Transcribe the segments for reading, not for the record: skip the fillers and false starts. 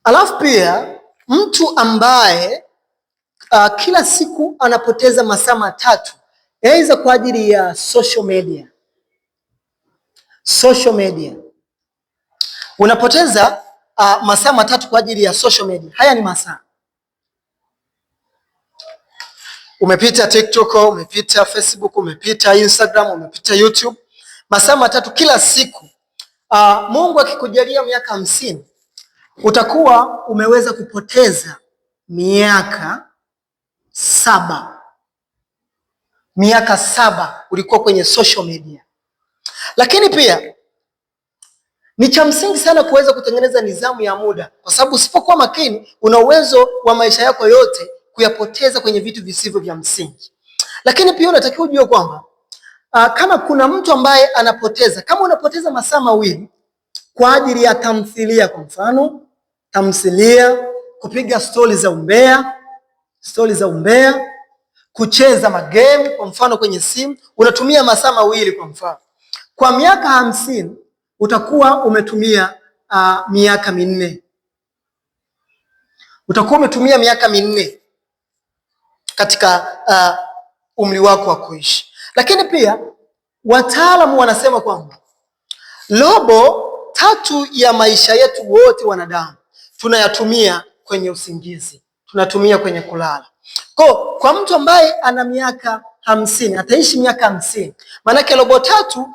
Alafu pia mtu ambaye kila siku anapoteza masaa matatu aidha kwa ajili ya social media. Unapoteza masaa matatu kwa ajili ya social media. Haya ni masaa. Umepita TikTok, umepita Facebook, umepita Instagram, umepita YouTube. Masaa matatu kila siku. Mungu akikujalia miaka 50, utakuwa umeweza kupoteza miaka 7. Miaka 7 ulikuwa kwenye social media. Lakini pia ni cha msingi sana kuweza kutengeneza nidhamu ya muda, kwa sababu usipokuwa makini una uwezo wa maisha yako yote kuyapoteza kwenye vitu visivyo vya msingi. Lakini pia unatakiwa ujue kwamba kama kuna mtu ambaye kama unapoteza masaa 2 kwa ajili ya tamthilia, kwa mfano tamthilia, kupiga stori za umbea, kucheza magame kwa mfano kwenye simu, unatumia masaa 2 kwa mfano. Kwa miaka 50 utakuwa umetumia miaka 4. Utakuwa umetumia miaka 4 katika umri wako wa kuishi. Lakini pia wataalamu wanasema kwamba robo 3 ya maisha yetu wote wanadamu tunayatumia kwenye usingizi, tunatumia kwenye kulala. Kwa mtu ambaye ana miaka 50, ataishi miaka 50, maanake robo 3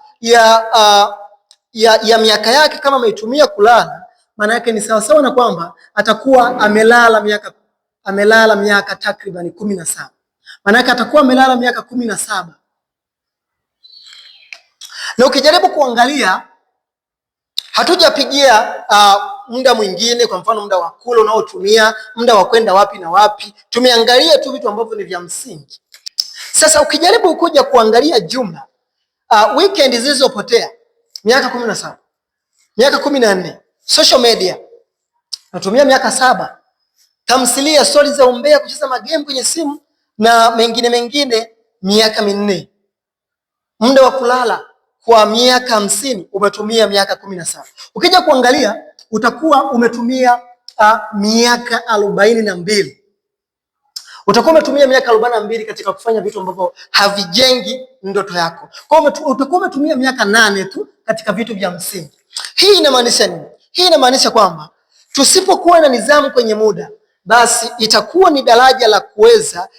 ya miaka yake kama ameitumia kulala, maana yake ni sawa na kwamba atakuwa amelala miaka takriban 17. Maana yake atakuwa amelala miaka 17. Na ukijaribu kuangalia, hatujapigia muda mwingine, kwa mfano muda wa kula unaotumia, muda wa kwenda wapi na wapi. Tumeangalia tu vitu ambavyo ni vya msingi. Sasa ukijaribu kuja kuangalia jumla, weekend zilizopotea miaka 17, miaka 14, social media natumia miaka 7, tamthilia, stori za umbea, kucheza magame kwenye simu na mengine miaka 4. Muda wa kulala kwa miaka 50 umetumia miaka 17. Ukija kuangalia utakuwa umetumia miaka 42. Utakuwa umetumia miaka 42 katika kufanya vitu ambavyo havijengi ndoto yako. Kwa hiyo utakuwa umetumia miaka 8 tu katika vitu vya msingi. Hii inamaanisha nini? Hii inamaanisha kwamba tusipokuwa na nidhamu kwenye muda, basi itakuwa ni daraja la kuweza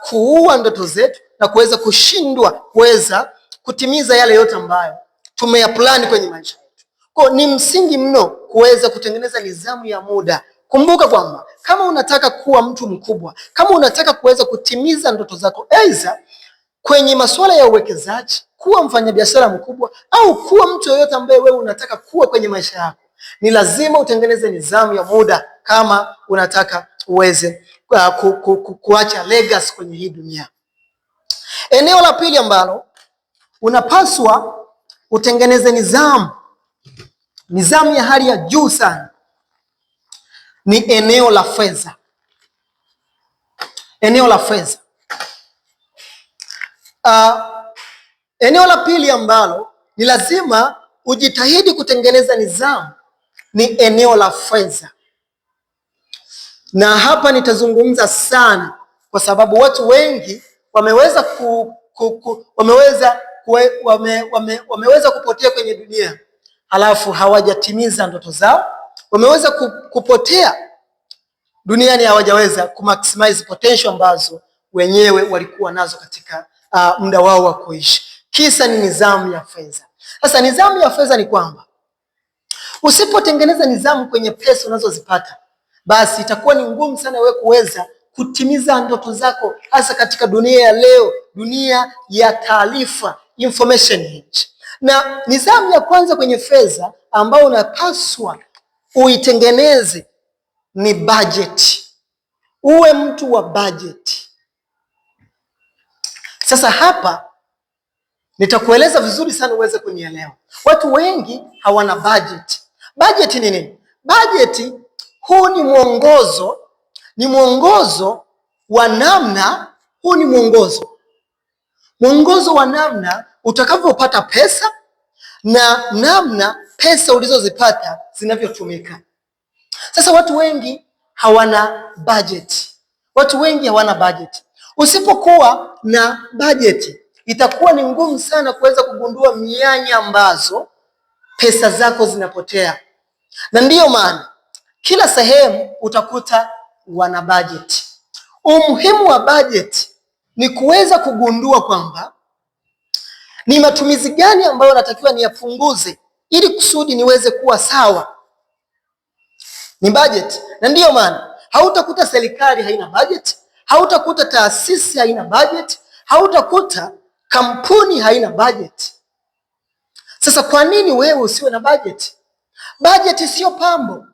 kuua ndoto zetu na kuweza kushindwa kuweza kutimiza yale yote ambayo tumeyaplani kwenye maisha yetu. Kwa ni msingi mno kuweza kutengeneza nidhamu ya muda. Kumbuka kwamba kama unataka kuwa mtu mkubwa, kama unataka kuweza kutimiza ndoto zako, aidha kwenye masuala ya uwekezaji, kuwa mfanyabiashara mkubwa, au kuwa mtu yeyote ambaye wewe unataka kuwa kwenye maisha yako, ni lazima utengeneze nidhamu ya muda kama unataka uweze kuacha legacy kwenye hii dunia. Eneo la pili ambalo unapaswa utengeneze nidhamu ya hali ya juu sana ni eneo la fedha. Eneo la fedha. Eneo la pili ambalo ni lazima ujitahidi kutengeneza nidhamu ni eneo la fedha. Na hapa nitazungumza sana kwa sababu watu wengi wameweza kupotea kwenye dunia, halafu hawajatimiza ndoto zao. Wameweza kupotea duniani, hawajaweza kumaximize potential ambazo wenyewe walikuwa nazo katika muda wao wa kuishi. Kisa ni nidhamu ya fedha. Sasa nidhamu ya fedha ni kwamba usipotengeneza nidhamu kwenye pesa unazozipata, basi itakuwa ni ngumu sana wewe kuweza kutimiza ndoto zako, hasa katika dunia ya leo, dunia ya taarifa, information age. Na nidhamu ya kwanza kwenye fedha ambayo unapaswa uitengeneze ni budget. Uwe mtu wa budget. Sasa hapa nitakueleza vizuri sana uweze kunielewa. Watu wengi hawana budget. Budget ni nini? Budget huu ni mwongozo wa namna, mwongozo wa namna utakavyopata pesa na namna pesa ulizozipata zinavyotumika. Sasa watu wengi hawana budget. Watu wengi hawana budget. Usipokuwa na budget, itakuwa ni ngumu sana kuweza kugundua mianya ambazo pesa zako zinapotea. Na ndiyo maana kila sehemu utakuta wana budget. Umuhimu wa budget ni kuweza kugundua kwamba ni matumizi gani ambayo natakiwa niyapunguze ili kusudi niweze kuwa sawa. Ni budget. Na ndiyo maana hautakuta serikali haina budget, hautakuta taasisi haina budget, hautakuta kampuni haina budget. Sasa kwa nini wewe usiwe na budget? Budget sio pambo.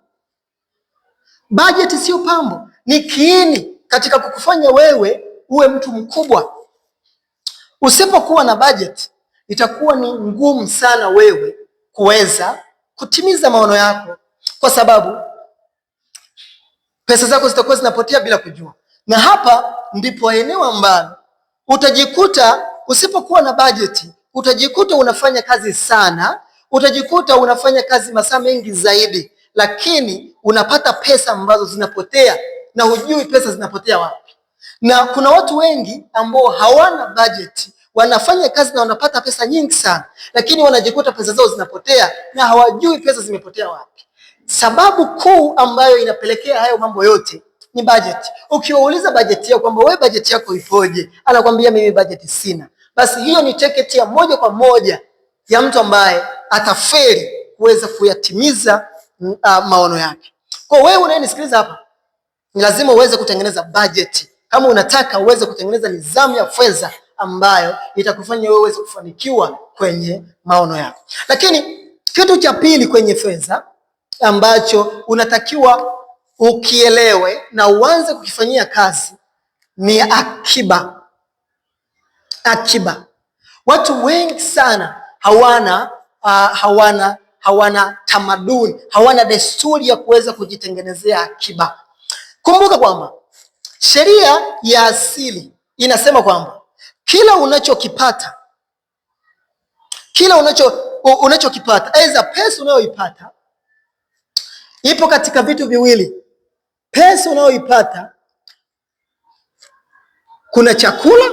Budget sio pambo, ni kiini katika kukufanya wewe uwe mtu mkubwa. Usipokuwa na budget, itakuwa ni ngumu sana wewe kuweza kutimiza maono yako, kwa sababu pesa zako zitakuwa zinapotea bila kujua. Na hapa ndipo eneo ambalo utajikuta usipokuwa na bajeti, utajikuta unafanya kazi sana, utajikuta unafanya kazi masaa mengi zaidi, lakini unapata pesa ambazo zinapotea na hujui pesa zinapotea wapi. Na kuna watu wengi ambao hawana bajeti, wanafanya kazi na wanapata pesa nyingi sana, lakini wanajikuta pesa zao zinapotea na hawajui pesa zimepotea wapi. Sababu kuu ambayo inapelekea hayo mambo yote ni budget. Ukiwauliza budget yako kwamba wewe budget yako ipoje, anakuambia mimi budget sina. Basi hiyo ni tiketi ya moja kwa moja ya mtu ambaye atafeli kuweza kuyatimiza maono yake. Kwa wewe unayenisikiliza hapa, ni lazima uweze kutengeneza budget kama unataka uweze kutengeneza nidhamu ya fedha ambayo itakufanya wewe uweze kufanikiwa kwenye maono yako. Lakini kitu cha pili kwenye fedha ambacho unatakiwa ukielewe na uanze kukifanyia kazi ni akiba. Akiba. Watu wengi sana hawana tamaduni, hawana desturi ya kuweza kujitengenezea akiba. Kumbuka kwamba sheria ya asili inasema kwamba kila unachokipata, aidha pesa unayoipata ipo katika vitu viwili. Pesa unayoipata, kuna chakula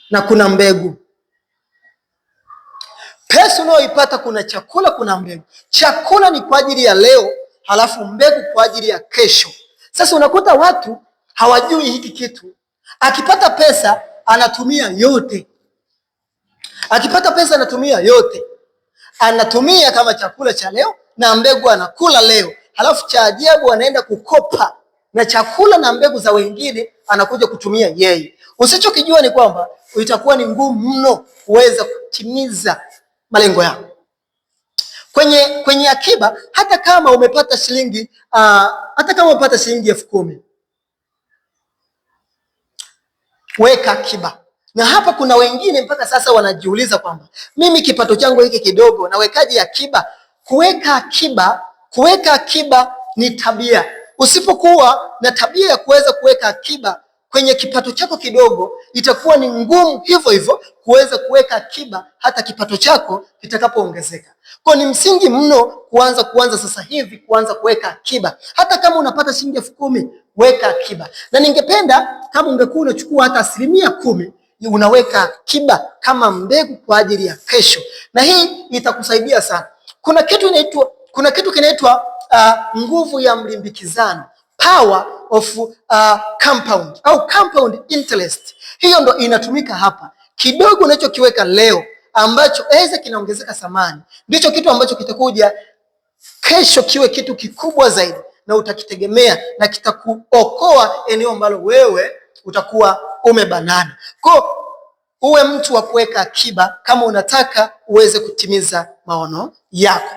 na kuna mbegu. Pesa unayoipata kuna chakula, kuna mbegu. Chakula ni kwa ajili ya leo, halafu mbegu kwa ajili ya kesho. Sasa unakuta watu hawajui hiki kitu. Akipata pesa anatumia yote. Akipata pesa anatumia yote. Anatumia kama chakula cha leo na mbegu anakula leo. Halafu cha ajabu anaenda kukopa na chakula na mbegu za wengine anakuja kutumia yeye. Usichokijua ni kwamba itakuwa ni ngumu mno kuweza kutimiza malengo yako. Kwenye akiba, hata kama umepata shilingi 10,000, weka akiba. Na hapa kuna wengine mpaka sasa wanajiuliza kwamba mimi kipato changu hiki kidogo, nawekaje akiba? Kuweka akiba ni tabia. Usipokuwa na tabia ya kuweza kuweka akiba kwenye kipato chako kidogo, itakuwa ni ngumu hivyo hivyo kuweza kuweka akiba hata kipato chako kitakapoongezeka. Kwa ni msingi mno kuanza sasa hivi kuanza kuweka akiba. Hata kama unapata shilingi 10,000, weka akiba. Na ningependa kama ungekuwa unachukua hata 10% unaweka akiba kama mbegu kwa ajili ya kesho. Na hii itakusaidia sana. Kuna kitu kinaitwa nguvu ya mlimbikizano, power of compound au compound interest. Hiyo ndo inatumika hapa. Kidogo unachokiweka leo ambacho aidha kinaongezeka thamani, ndicho kitu ambacho kitakuja kesho kiwe kitu kikubwa zaidi na utakitegemea na kitakuokoa eneo ambalo wewe utakuwa umebanana. Kwa uwe mtu wa kuweka akiba kama unataka uweze kutimiza maono yako.